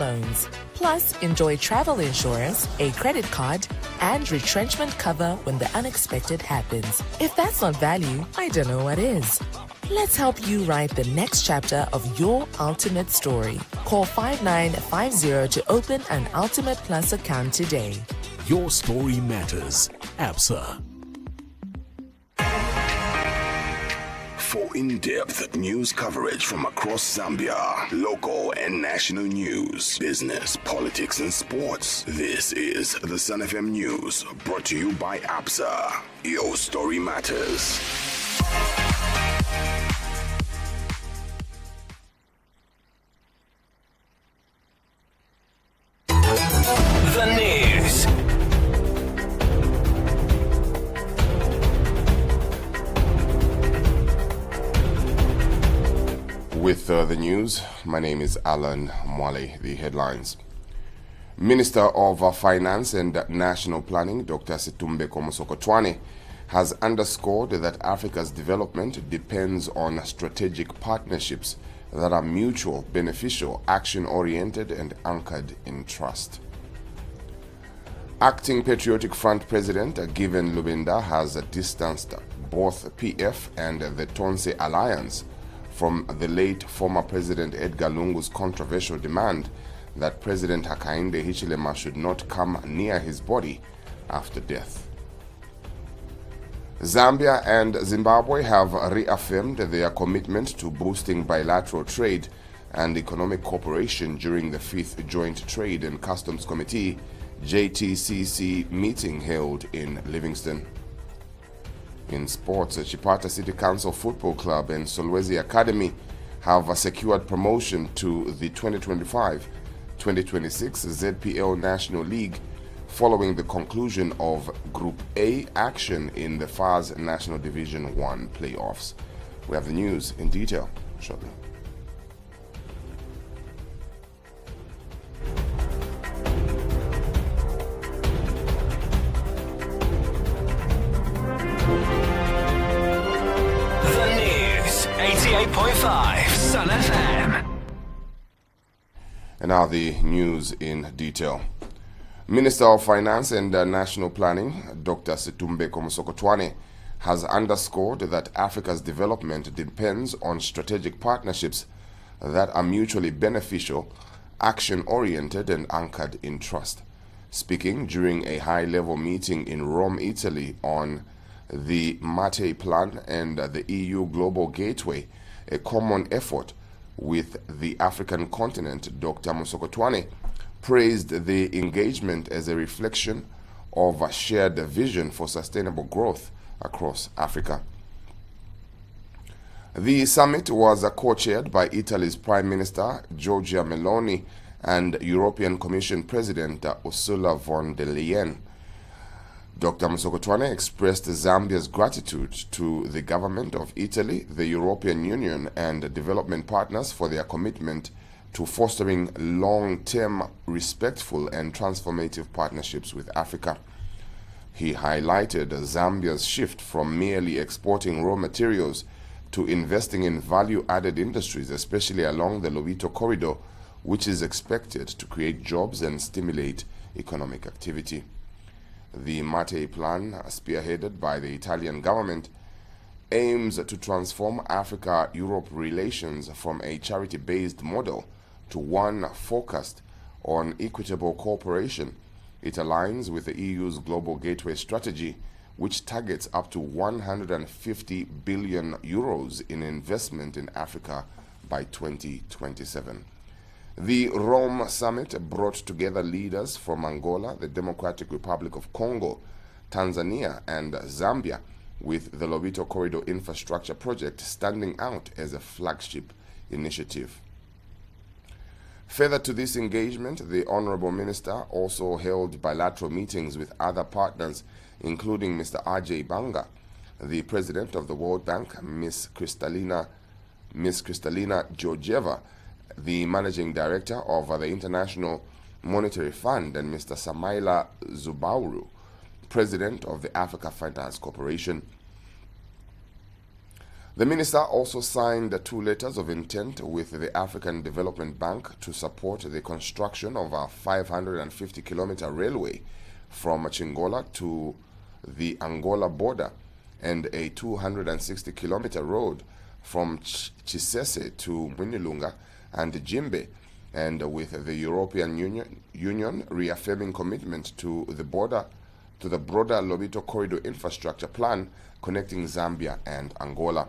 loans. Plus, enjoy travel insurance, a credit card, and retrenchment cover when the unexpected happens. If that's not value, I don't know what is. Let's help you write the next chapter of your ultimate story. Call 5950 to open an Ultimate Plus account today. Your story matters. ABSA. For in-depth news coverage from across Zambia, local and national news, business, politics, and sports, this is the Sun FM News, brought to you by ABSA. Your story matters. The news. With the news, my name is Alan Mwale. The headlines. Minister of Finance and National Planning, Dr. Situmbe Komosokotwane, has underscored that Africa's development depends on strategic partnerships that are mutual, beneficial, action-oriented, and anchored in trust. Acting Patriotic Front President Given Lubinda has distanced both PF and the Tonse Alliance from the late former President Edgar Lungu's controversial demand that President Hakainde Hichilema should not come near his body after death. Zambia and Zimbabwe have reaffirmed their commitment to boosting bilateral trade and economic cooperation during the 5th Joint Trade and Customs Committee JTCC meeting held in Livingston. In sports, Chipata City Council Football Club and Solwezi Academy have secured promotion to the 2025-2026 ZPL National League following the conclusion of Group A action in the FAS National Division 1 playoffs. We have the news in detail shortly. The news. 88.5 Sun FM. And now the news in detail. Minister of Finance and National Planning, Dr. Situmbe Komosokotwane, has underscored that Africa's development depends on strategic partnerships that are mutually beneficial, action-oriented, and anchored in trust. Speaking during a high-level meeting in Rome, Italy on the Mattei Plan and the EU Global Gateway, a common effort with the African continent, Dr. Musokotwane praised the engagement as a reflection of a shared vision for sustainable growth across Africa. The summit was co-chaired by Italy's Prime Minister Giorgia Meloni and European Commission President Ursula von der Leyen. Dr. Musokotwane expressed Zambia's gratitude to the government of Italy, the European Union, and development partners for their commitment to fostering long-term, respectful, and transformative partnerships with Africa. He highlighted Zambia's shift from merely exporting raw materials to investing in value-added industries, especially along the Lobito corridor, which is expected to create jobs and stimulate economic activity. The Mattei Plan, spearheaded by the Italian government, aims to transform Africa-Europe relations from a charity-based model to one focused on equitable cooperation. It aligns with the EU's Global Gateway strategy, which targets up to 150 billion euros in investment in Africa by 2027. The Rome Summit brought together leaders from Angola, the Democratic Republic of Congo, Tanzania, and Zambia, with the Lobito Corridor Infrastructure Project standing out as a flagship initiative. Further to this engagement, the Honorable Minister also held bilateral meetings with other partners, including Mr. Ajay Banga, the President of the World Bank, Ms. Kristalina Georgieva, the Managing Director of the International Monetary Fund, and Mr. Samaila Zubauru, President of the Africa Finance Corporation. The minister also signed 2 letters of intent with the African Development Bank to support the construction of a 550-kilometer railway from Chingola to the Angola border and a 260-kilometer road from Chisese to Mwinilunga and Jimbe, and with the European Union reaffirming commitment to the broader Lobito Corridor infrastructure plan connecting Zambia and Angola.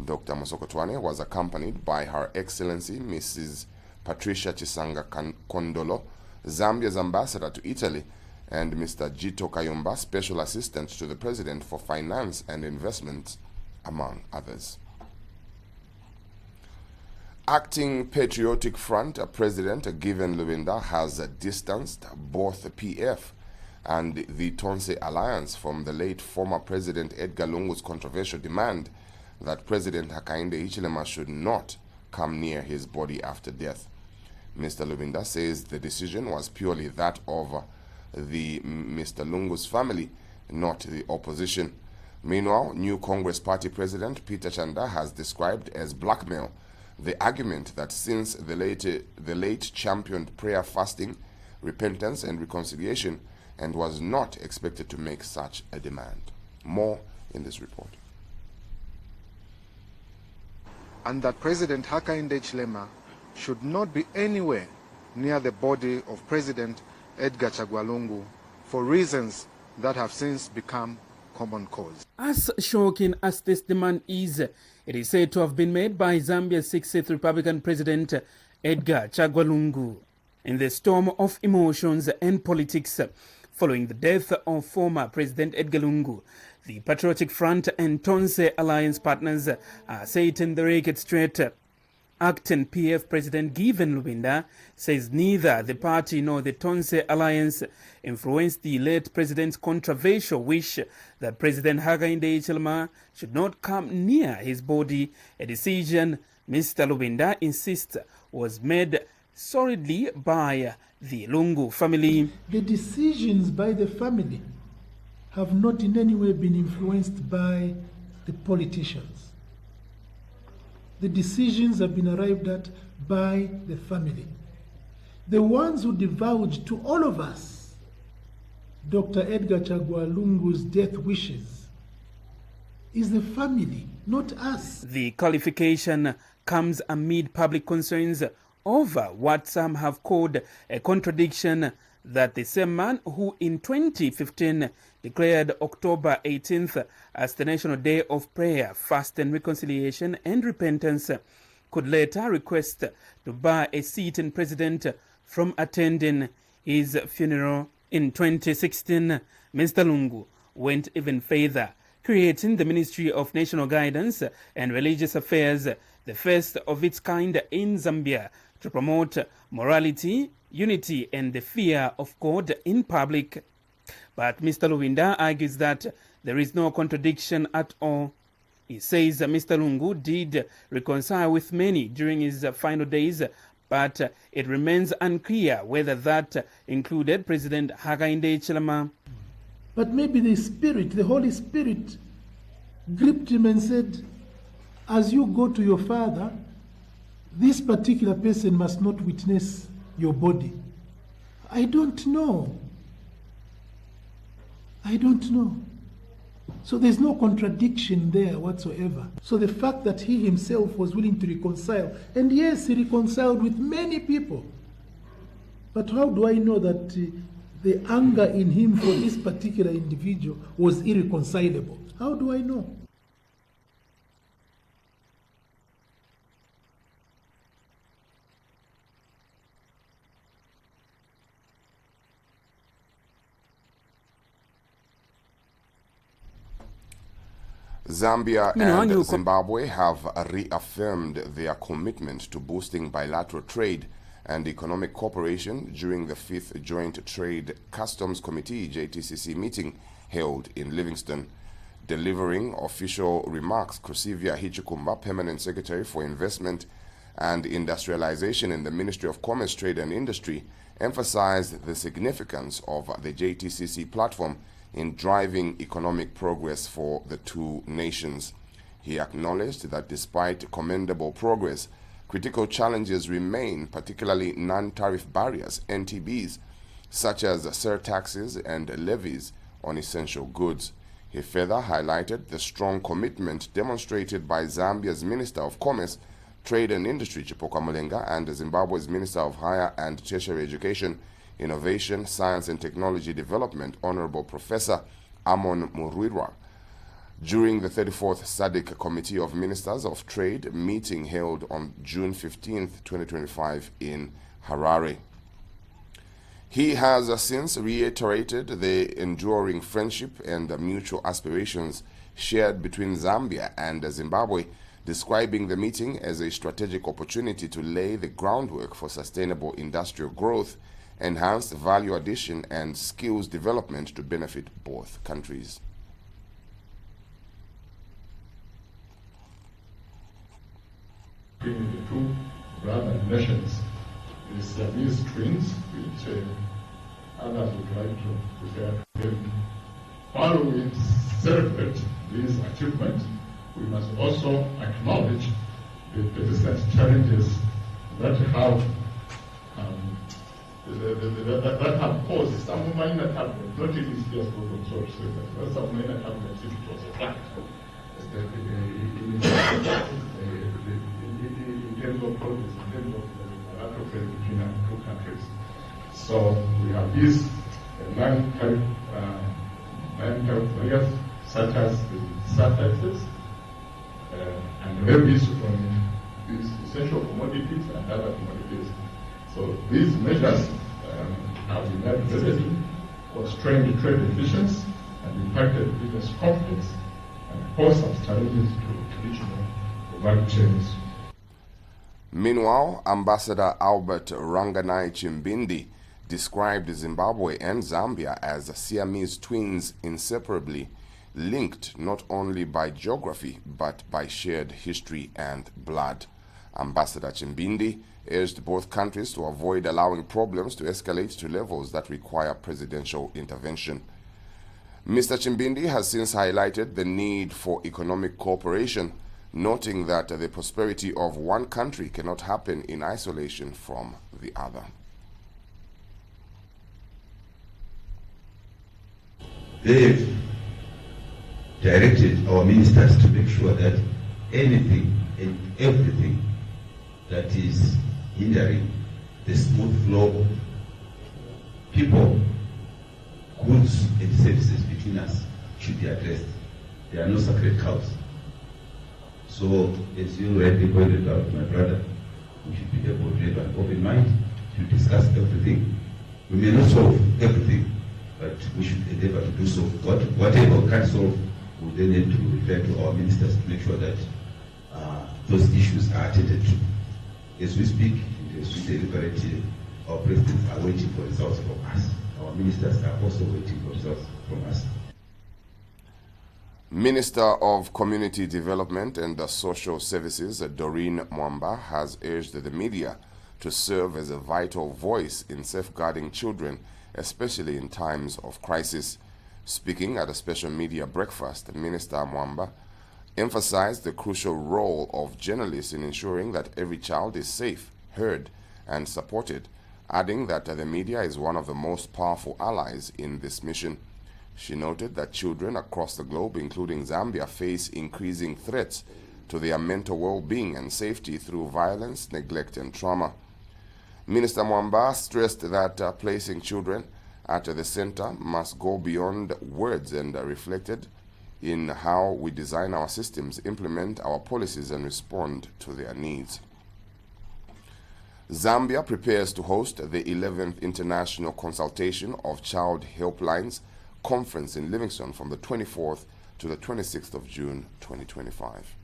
Dr. Musokotwane was accompanied by Her Excellency Mrs. Patricia Chisanga Kondolo, Zambia's ambassador to Italy, and Mr. Jito Kayumba, Special Assistant to the President for Finance and Investment, among others. Acting Patriotic Front President Given Lubinda has distanced both PF and the Tonse Alliance from the late former President Edgar Lungu's controversial demand that President Hakainde Hichilema should not come near his body after death. Mr. Lubinda says the decision was purely that of the Mr. Lungu's family, not the opposition. Meanwhile, new Congress Party President Peter Chanda has described as blackmail the argument that since the late championed prayer, fasting, repentance and reconciliation and was not expected to make such a demand. More in this report. And that President Hakainde Hichilema should not be anywhere near the body of President Edgar Chagwa Lungu for reasons that have since become common cause. As shocking as this demand is, it is said to have been made by Zambia's 60th Republican President Edgar Chagwa Lungu. In the storm of emotions and politics following the death of former President Edgar Lungu, the Patriotic Front and Tonse Alliance partners are setting the record straight. Acting PF President Given Lubinda says neither the party nor the Tonse Alliance influenced the late president's controversial wish that President Hakainde Hichilema should not come near his body, a decision Mr. Lubinda insists was made solidly by the Lungu family. The decisions by the family have not in any way been influenced by the politicians. The decisions have been arrived at by the family. The ones who divulged to all of us Dr. Edgar Chagwa Lungu's death wishes is the family, not us. The qualification comes amid public concerns over what some have called a contradiction that the same man who in 2015 declared October 18th as the National Day of Prayer, Fast and Reconciliation and Repentance could later request to bar a sitting president from attending his funeral. In 2016, Mr. Lungu went even further, creating the Ministry of National Guidance and Religious Affairs, the first of its kind in Zambia, to promote morality, unity and the fear of God in public. But Mr. Lubinda argues that there is no contradiction at all. He says Mr. Lungu did reconcile with many during his final days, but it remains unclear whether that included President Hakainde Hichilema. But maybe the Spirit, the Holy Spirit, gripped him and said, as you go to your father, this particular person must not witness your body. I don't know. I don't know. So there's no contradiction there whatsoever. So the fact that he himself was willing to reconcile, and yes, he reconciled with many people. But how do I know that the anger in him for this particular individual was irreconcilable? How do I know? Zambia and Zimbabwe have reaffirmed their commitment to boosting bilateral trade and economic cooperation during the 5th Joint Trade Customs Committee JTCC meeting held in Livingston. Delivering official remarks, Kusivya Hichikumba, Permanent Secretary for Investment and Industrialization in the Ministry of Commerce, Trade and Industry, emphasized the significance of the JTCC platform in driving economic progress for the two nations. He acknowledged that despite commendable progress, critical challenges remain, particularly non-tariff barriers, NTBs, such as surtaxes and levies on essential goods. He further highlighted the strong commitment demonstrated by Zambia's Minister of Commerce, Trade and Industry, Chipoka Mulenga, and Zimbabwe's Minister of Higher and Tertiary Education, Innovation, Science and Technology Development, Honorable Professor Amon Murirwa, during the 34th SADC Committee of Ministers of Trade meeting held on June 15, 2025 in Harare. He has since reiterated the enduring friendship and mutual aspirations shared between Zambia and Zimbabwe, describing the meeting as a strategic opportunity to lay the groundwork for sustainable industrial growth, enhanced value addition, and skills development to benefit both countries. Between the two brother nations, the Siamese twins, which others would like to refer to them. While we celebrate this achievement, we must also acknowledge the persistent challenges that have caused some minor turbulence, not really serious problems, so to say, but some minor turbulence if it was a fact. In terms of progress, in terms of the lateral trade between our two countries. So we have these non-tariff barriers, such as the surtaxes and levies from these essential commodities and other commodities. So these measures have been necessary, constrained trade efficiency, and impacted business confidence, and posed some challenges to traditional value chains. Meanwhile, Ambassador Albert Ranganai Chimbindi described Zimbabwe and Zambia as Siamese twins inseparably linked not only by geography but by shared history and blood. Ambassador Chimbindi urged both countries to avoid allowing problems to escalate to levels that require presidential intervention. Mr. Chimbindi has since highlighted the need for economic cooperation, noting that the prosperity of one country cannot happen in isolation from the other. They've directed our ministers to make sure that anything and everything that is hindering the smooth flow of people, goods and services between us should be addressed. There are no sacred cows. So, as you already pointed out, my brother, we should be able to have an open mind to discuss everything. We may not solve everything, but we should endeavor to do so. Whatever we can solve, we then need to refer to our ministers to make sure that those issues are attended to. As we speak, as we deliberate, our presidents are waiting for results from us. Our ministers are also waiting for results from us. Minister of Community Development and Social Services, Doreen Mwamba, has urged the media to serve as a vital voice in safeguarding children, especially in times of crisis. Speaking at a special media breakfast, Minister Mwamba emphasized the crucial role of journalists in ensuring that every child is safe, heard, and supported, adding that the media is one of the most powerful allies in this mission. She noted that children across the globe, including Zambia, face increasing threats to their mental well-being and safety through violence, neglect, and trauma. Minister Mwamba stressed that placing children at the center must go beyond words and reflected in how we design our systems, implement our policies, and respond to their needs. Zambia prepares to host the 11th International Consultation of Child Helplines Conference in Livingstone from the 24th to the 26th of June 2025.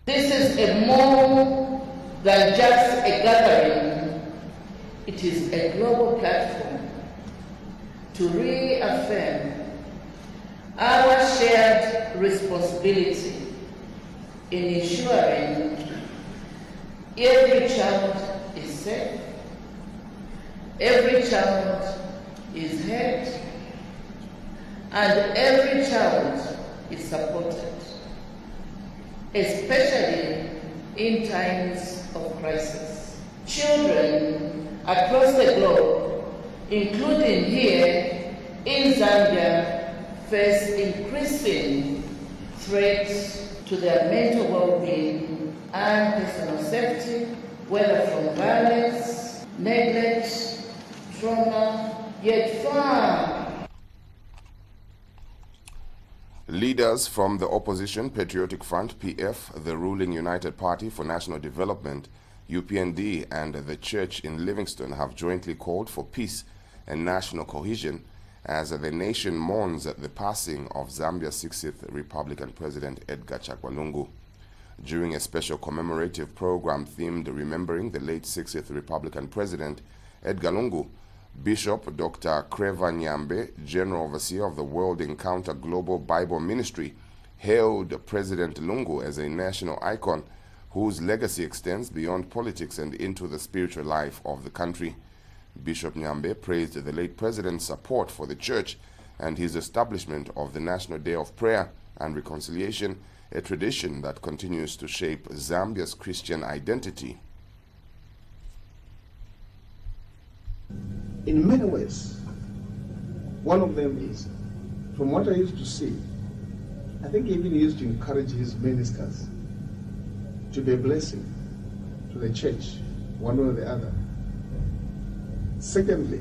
This is a more than just a gathering. It is a global platform to reaffirm our shared responsibility in ensuring every child is safe, every child is heard, and every child is supported, especially in times of crisis. Children across the globe, including here in Zambia, face increasing threats to their mental well-being and personal safety, whether from violence, neglect, trauma, yet far. Leaders from the opposition Patriotic Front, PF, the ruling United Party for National Development, UPND, and the Church in Livingstone have jointly called for peace and national cohesion as the nation mourns the passing of Zambia's 60th Republican President Edgar Chagwa Lungu. During a special commemorative program themed remembering the late 60th Republican President Edgar Lungu, Bishop Dr. Creva Nyambe, General Overseer of the World Encounter Global Bible Ministry, hailed President Lungu as a national icon whose legacy extends beyond politics and into the spiritual life of the country. Bishop Nyambe praised the late president's support for the church and his establishment of the National Day of Prayer and Reconciliation, a tradition that continues to shape Zambia's Christian identity. In many ways, one of them is, from what I used to see, I think he even used to encourage his ministers to be a blessing to the church, one way or the other. Secondly,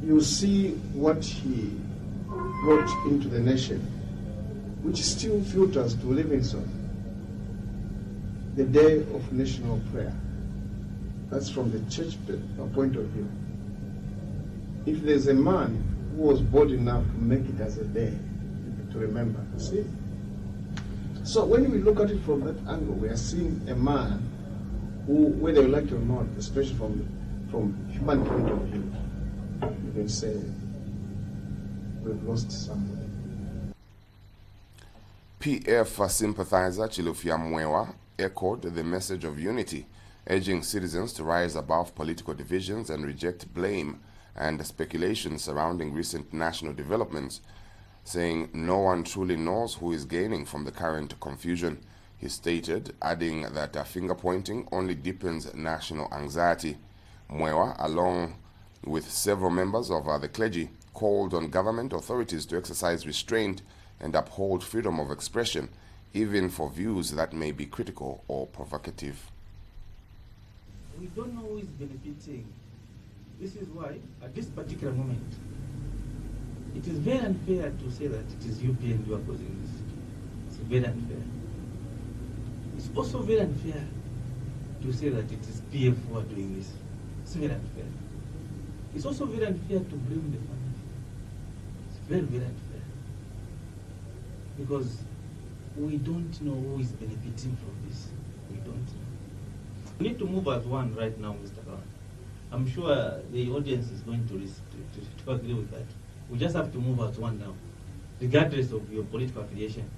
you see what he brought into the nation, which still filters to Livingstone, the Day of National Prayer. That's from the church point of view. If there's a man who was bold enough to make it as a day to remember, see? So when we look at it from that angle, we are seeing a man who, whether you like it or not, especially from human point of view, you can say we've lost somebody. PF sympathizer Chilufya Mwewa echoed the message of unity, urging citizens to rise above political divisions and reject blame and speculation surrounding recent national developments, saying no one truly knows who is gaining from the current confusion. He stated, adding that finger-pointing only deepens national anxiety. Mwewa, along with several members of the clergy, called on government authorities to exercise restraint and uphold freedom of expression, even for views that may be critical or provocative. We don't know who is benefiting. This is why, at this particular moment, it is very unfair to say that it is UPN who are causing this. It's very unfair. It's also very unfair to say that it is PF who are doing this. It's very unfair. It's also very unfair to blame the family. It's very, very unfair. Because we don't know who is benefiting from this. We don't know. We need to move as one right now, Mr. Kawan. I'm sure the audience is going to agree with that. We just have to move as one now, regardless of your political affiliation.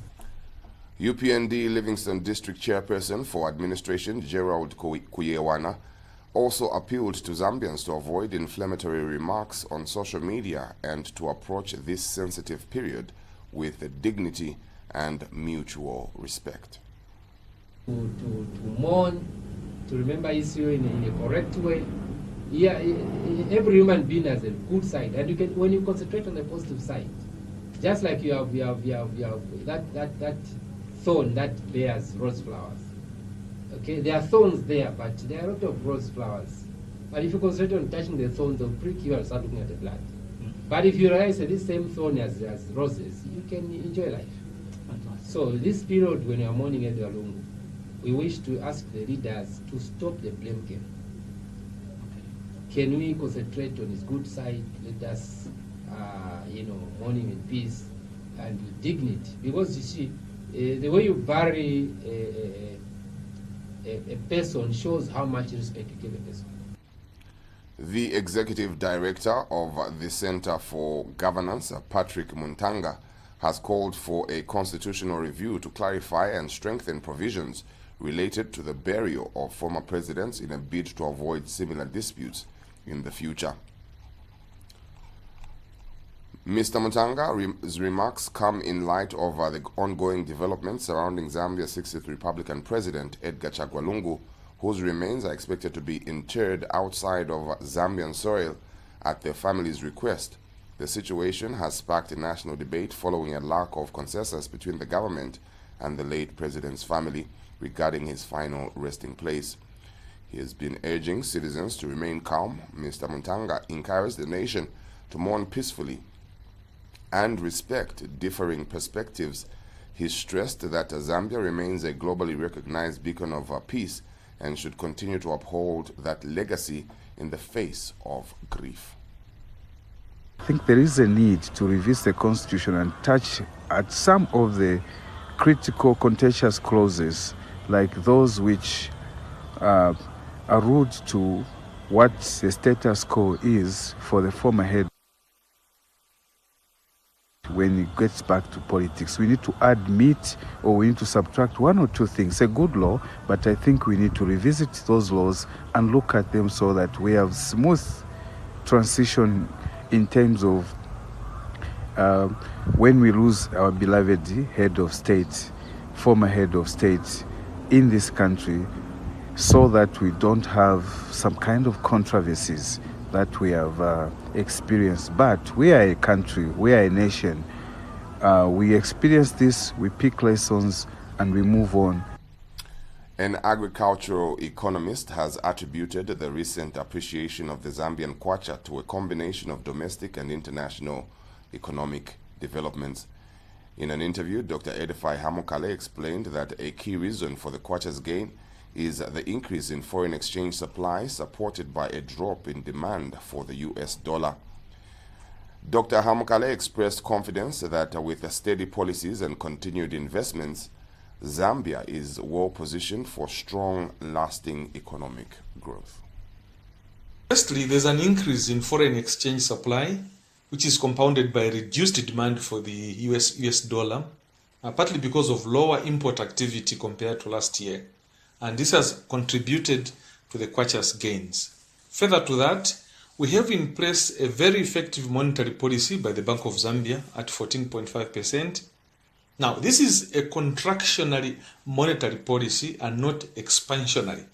UPND Livingstone District Chairperson for Administration Gerald Kuyewana also appealed to Zambians to avoid inflammatory remarks on social media and to approach this sensitive period with dignity and mutual respect. To mourn, to remember issue in a correct way. Yeah, every human being has a good side, and you can, when you concentrate on the positive side, just like you have that thorn that bears rose flowers. Okay, there are thorns there, but there are a lot of rose flowers. But if you concentrate on touching the thorns, they'll prick you and start looking at the blood. But if you realize that this same thorn as roses, you can enjoy life. So this period when you are mourning Edgar Lungu, we wish to ask the leaders to stop the blame game. Can we concentrate on his good side? Let us, mourn him in peace and with dignity. Because you see, the way you bury a person shows how much respect you give a person. The executive director of the Center for Governance, Patrick Muntanga, has called for a constitutional review to clarify and strengthen provisions related to the burial of former presidents in a bid to avoid similar disputes in the future. Mr. Mutanga's remarks come in light of the ongoing developments surrounding Zambia's 60th Republican President Edgar Chagwa Lungu, whose remains are expected to be interred outside of Zambian soil at their family's request. The situation has sparked a national debate following a lack of consensus between the government and the late president's family regarding his final resting place. He has been urging citizens to remain calm. Mr. Muntanga encouraged the nation to mourn peacefully and respect differing perspectives. He stressed that Zambia remains a globally recognized beacon of peace and should continue to uphold that legacy in the face of grief. I think there is a need to revisit the Constitution and touch at some of the critical contentious clauses, like those which are rude to what the status quo is for the former head. When it gets back to politics, we need to add meat or we need to subtract one or two things. A good law, but I think we need to revisit those laws and look at them so that we have smooth transition in terms of when we lose our beloved head of state, former head of state in this country, so that we don't have some kind of controversies that we have experienced. But we are a country, we are a nation. We experience this, we pick lessons, and we move on. An agricultural economist has attributed the recent appreciation of the Zambian kwacha to a combination of domestic and international economic developments. In an interview, Dr. Edify Hamukale explained that a key reason for the kwacha's gain is the increase in foreign exchange supply, supported by a drop in demand for the US dollar. Dr. Hamukale expressed confidence that with steady policies and continued investments, Zambia is well positioned for strong, lasting economic growth. Firstly, there's an increase in foreign exchange supply, which is compounded by reduced demand for the US dollar, partly because of lower import activity compared to last year. And this has contributed to the kwacha's gains. Further to that, we have in place a very effective monetary policy by the Bank of Zambia at 14.5%. Now, this is a contractionary monetary policy and not expansionary,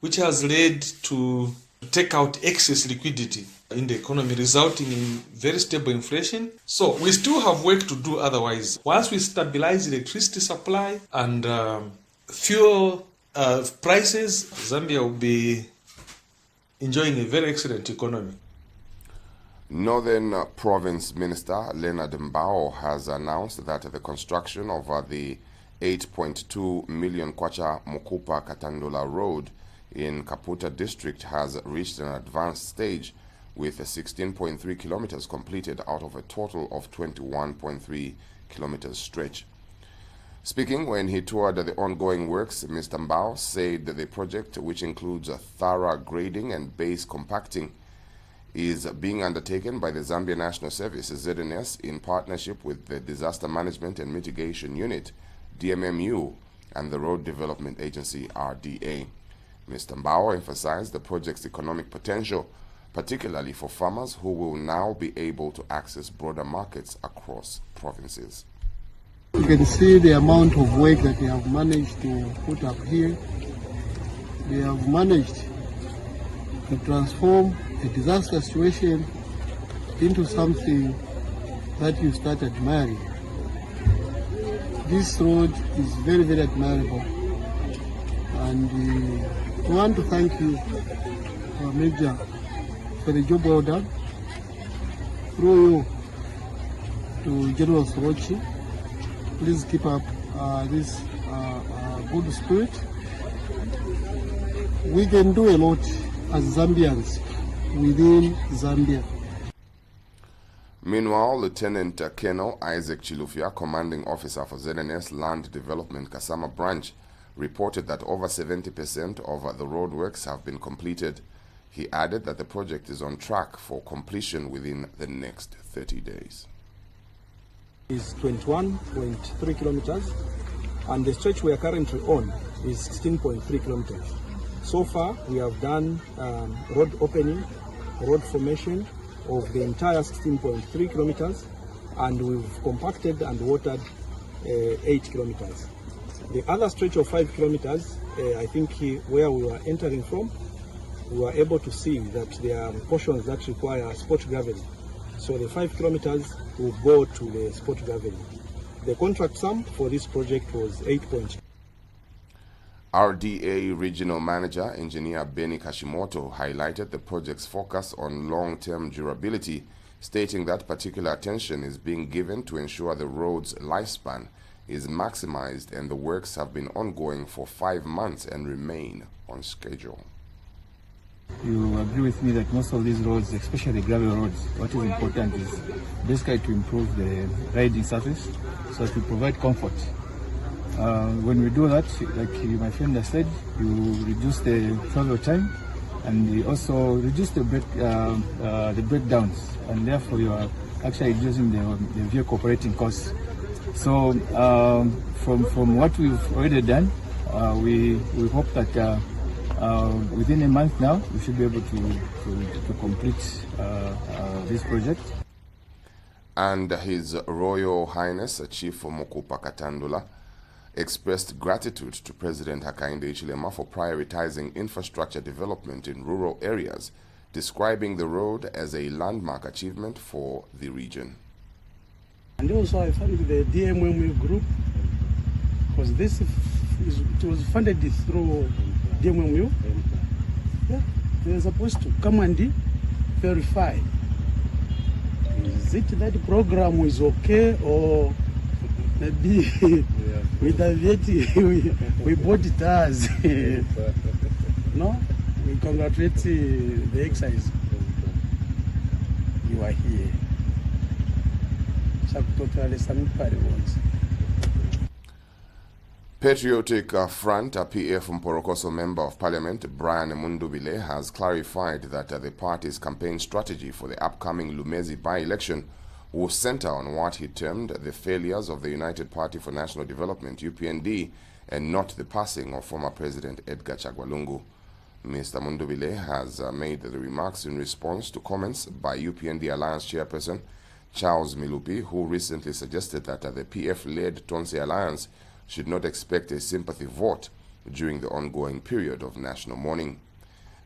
which has led to take out excess liquidity in the economy, resulting in very stable inflation. So we still have work to do otherwise. Once we stabilize electricity supply and fuel prices, Zambia will be enjoying a very excellent economy. Northern Province Minister Leonard Mbao has announced that the construction of the 8.2 million kwacha Mukupa Katandola Road in Kaputa district has reached an advanced stage, with 16.3 kilometers completed out of a total of 21.3 kilometers stretch. Speaking when he toured the ongoing works, Mr. Mbao said that the project, which includes a thorough grading and base compacting, is being undertaken by the Zambia National Service, ZNS, in partnership with the Disaster Management and Mitigation Unit, DMMU, and the Road Development Agency, RDA. Mr. Mbao emphasized the project's economic potential, particularly for farmers who will now be able to access broader markets across provinces. You can see the amount of work that they have managed to put up here. They have managed to transform a disaster situation into something that you start admiring. This road is very, very admirable, and we want to thank you, Major, for the job well done. Through you to General Sorochi, please keep up this good spirit. We can do a lot as Zambians within Zambia. Meanwhile, Lieutenant Colonel Isaac Chilufya, commanding officer for ZNS Land Development Kasama branch, reported that over 70% of the roadworks have been completed. He added that the project is on track for completion within the next 30 days. Is 21.3 kilometers, and the stretch we are currently on is 16.3 kilometers. So far, we have done road opening, road formation of the entire 16.3 kilometers, and we've compacted and watered 8 kilometers. The other stretch of 5 kilometers, I think where we were entering from, we were able to see that there are portions that require spot gravel. So the 5 kilometers will go to the spot gravel. The contract sum for this project was 8. RDA Regional Manager Engineer Benny Kashimoto highlighted the project's focus on long-term durability, stating that particular attention is being given to ensure the road's lifespan is maximized, and the works have been ongoing for 5 months and remain on schedule. You agree with me that most of these roads, especially gravel roads, what is important is basically to improve the riding surface so that we provide comfort. When we do that, like my friend has said, you reduce the travel time and you also reduce the breakdowns, and therefore you are actually reducing the vehicle operating costs. So from what we've already done, we hope that within a month now, we should be able to complete this project. And His Royal Highness Chief Mokupa Katandula expressed gratitude to President Hakainde Hichilema for prioritizing infrastructure development in rural areas, describing the road as a landmark achievement for the region. And also I thank the DMMU group, because it was funded through DMMU. Yeah, they are supposed to come and verify. Is it that the program is okay, or maybe with the VAT we bought it as? No, we congratulate the excise. You are here. Patriotic Front, a PF Mporokoso Member of Parliament, Brian Mundubile, has clarified that the party's campaign strategy for the upcoming Lumezi by-election will center on what he termed the failures of the United Party for National Development, UPND, and not the passing of former President Edgar Chagwa Lungu. Mr. Mundubile has made the remarks in response to comments by UPND Alliance Chairperson Charles Milupi, who recently suggested that the PF-led Tonse Alliance should not expect a sympathy vote during the ongoing period of national mourning.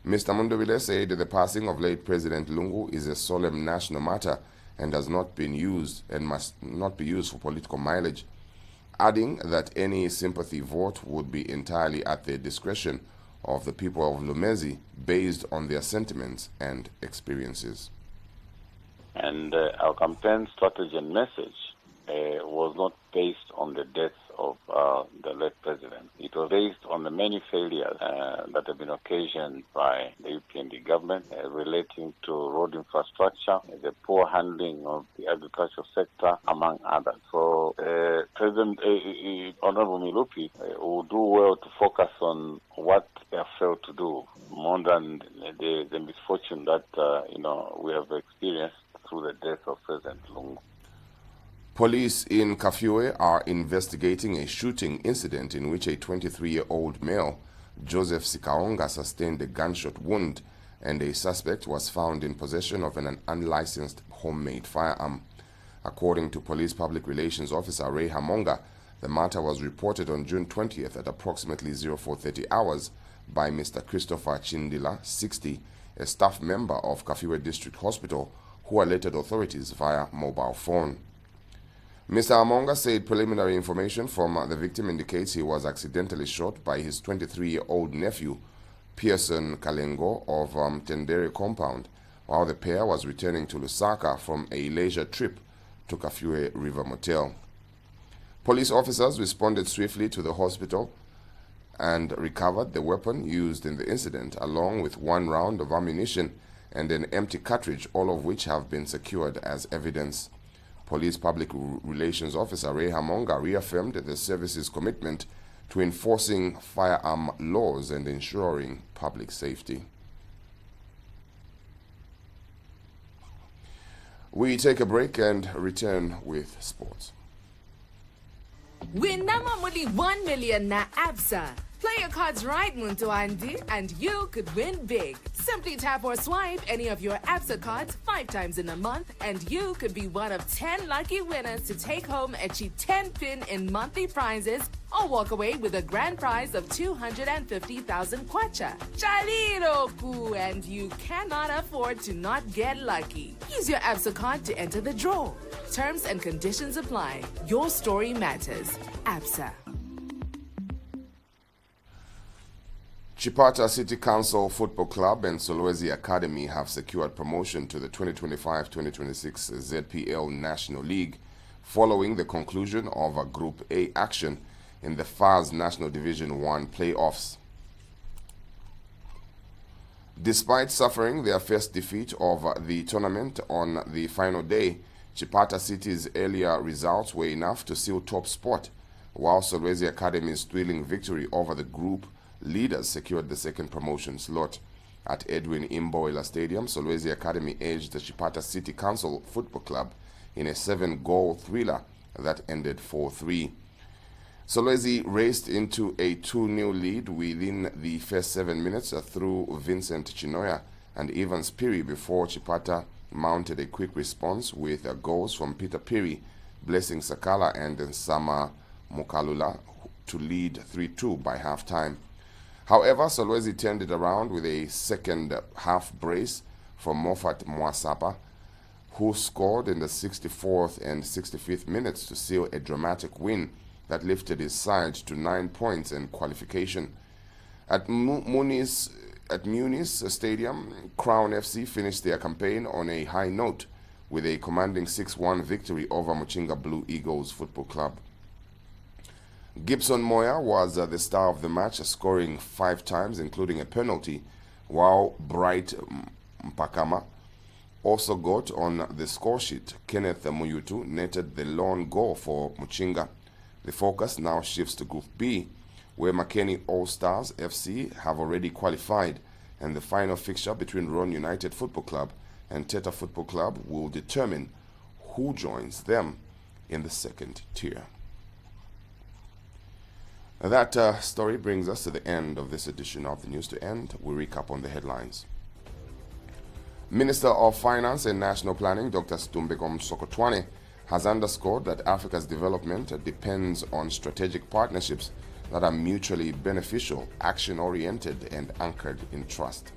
Mr. Mundubile said the passing of late President Lungu is a solemn national matter and has not been used and must not be used for political mileage, adding that any sympathy vote would be entirely at the discretion of the people of Lumezi based on their sentiments and experiences. And our campaign strategy and message was not based on the death of the late president. It was based on the many failures that have been occasioned by the UPND government relating to road infrastructure, the poor handling of the agricultural sector, among others. So President Honorable Milupi will do well to focus on what they have failed to do, more than the misfortune that we have experienced through the death of President Lungu. Police in Kafue are investigating a shooting incident in which a 23-year-old male, Joseph Sikaonga, sustained a gunshot wound, and a suspect was found in possession of an unlicensed homemade firearm. According to Police Public Relations Officer Ray Hamonga, the matter was reported on June 20th at approximately 0430 hours by Mr. Christopher Chindila, 60, a staff member of Kafue District Hospital, who alerted authorities via mobile phone. Mr. Amonga said preliminary information from the victim indicates he was accidentally shot by his 23-year-old nephew, Pearson Kalengo, of Tendere Compound, while the pair was returning to Lusaka from a leisure trip to Kafue River Motel. Police officers responded swiftly to the hospital and recovered the weapon used in the incident, along with 1 round of ammunition and an empty cartridge, all of which have been secured as evidence. Police Public Relations Officer Ray Hamonga reaffirmed the service's commitment to enforcing firearm laws and ensuring public safety. We take a break and return with sports. Win namamuli 1 million na ABSA. Play your cards right, Muntu Andy, and you could win big. Simply tap or swipe any of your ABSA cards 5 times in a month, and you could be one of 10 lucky winners to take home a cheap 10-pin in monthly prizes or walk away with a grand prize of 250,000 kwacha. Chaliroku, and you cannot afford to not get lucky. Use your ABSA card to enter the draw. Terms and conditions apply. Your story matters. ABSA. Chipata City Council Football Club and Solwezi Academy have secured promotion to the 2025-2026 ZPL National League following the conclusion of a Group A action in the FAS National Division 1 playoffs. Despite suffering their first defeat of the tournament on the final day, Chipata City's earlier results were enough to seal top spot, while Solwezi Academy's thrilling victory over the group leaders secured the second promotion slot. At Edwin Imboila Stadium, Solwezi Academy edged the Chipata City Council Football Club in a 7-goal thriller that ended 4-3. Solwezi raced into a 2-0 lead within the first 7 minutes through Vincent Chinoya and Evans Piri before Chipata mounted a quick response with goals from Peter Piri, Blessing Sakala and Nsama Mukalula to lead 3-2 by half-time. However, Solwezi turned it around with a second half brace from Moffat Mwasapa, who scored in the 64th and 65th minutes to seal a dramatic win that lifted his side to 9 points and qualification. At Muni's Stadium, Crown FC finished their campaign on a high note with a commanding 6-1 victory over Muchinga Blue Eagles Football Club. Gibson Moya was the star of the match, scoring 5 times, including a penalty, while Bright Mpakama also got on the score sheet. Kenneth Muyutu netted the lone goal for Muchinga. The focus now shifts to Group B, where Makeni All-Stars FC have already qualified, and the final fixture between Ron United Football Club and Teta Football Club will determine who joins them in the second tier. That story brings us to the end of this edition of the News to End. We recap on the headlines. Minister of Finance and National Planning, Dr. Stumbeko Msokotwane, has underscored that Africa's development depends on strategic partnerships that are mutually beneficial, action-oriented, and anchored in trust.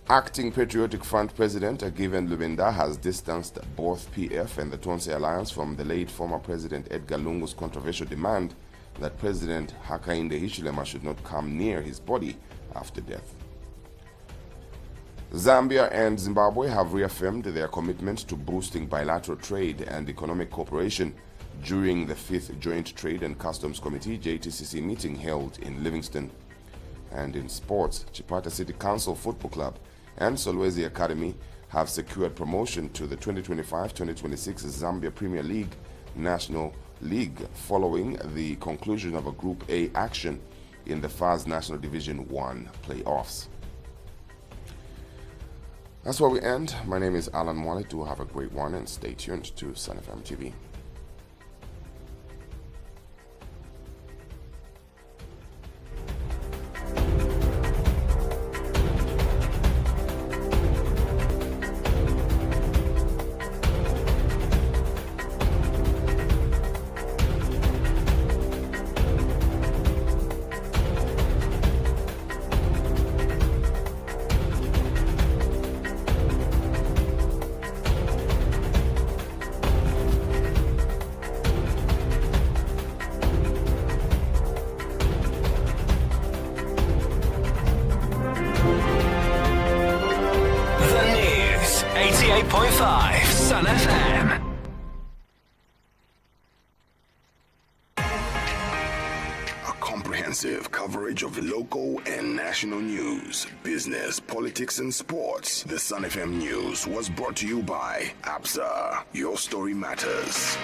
Acting Patriotic Front President Given Lubenda has distanced both PF and the Tonse Alliance from the late former President Edgar Lungu's controversial demand that President Hakainde Hichilema should not come near his body after death. Zambia and Zimbabwe have reaffirmed their commitment to boosting bilateral trade and economic cooperation during the 5th Joint Trade and Customs Committee JTCC meeting held in Livingston. And in sports, Chipata City Council Football Club and Solwezi Academy have secured promotion to the 2025-2026 Zambia Premier League National League following the conclusion of a Group A action in the FAS National Division 1 playoffs. That's where we end. My name is Alan Mwale. Do have a great one and stay tuned to Sun FM TV. Sun FM. A comprehensive coverage of local and national news, business, politics, and sports. The Sun FM News was brought to you by ABSA. Your story matters.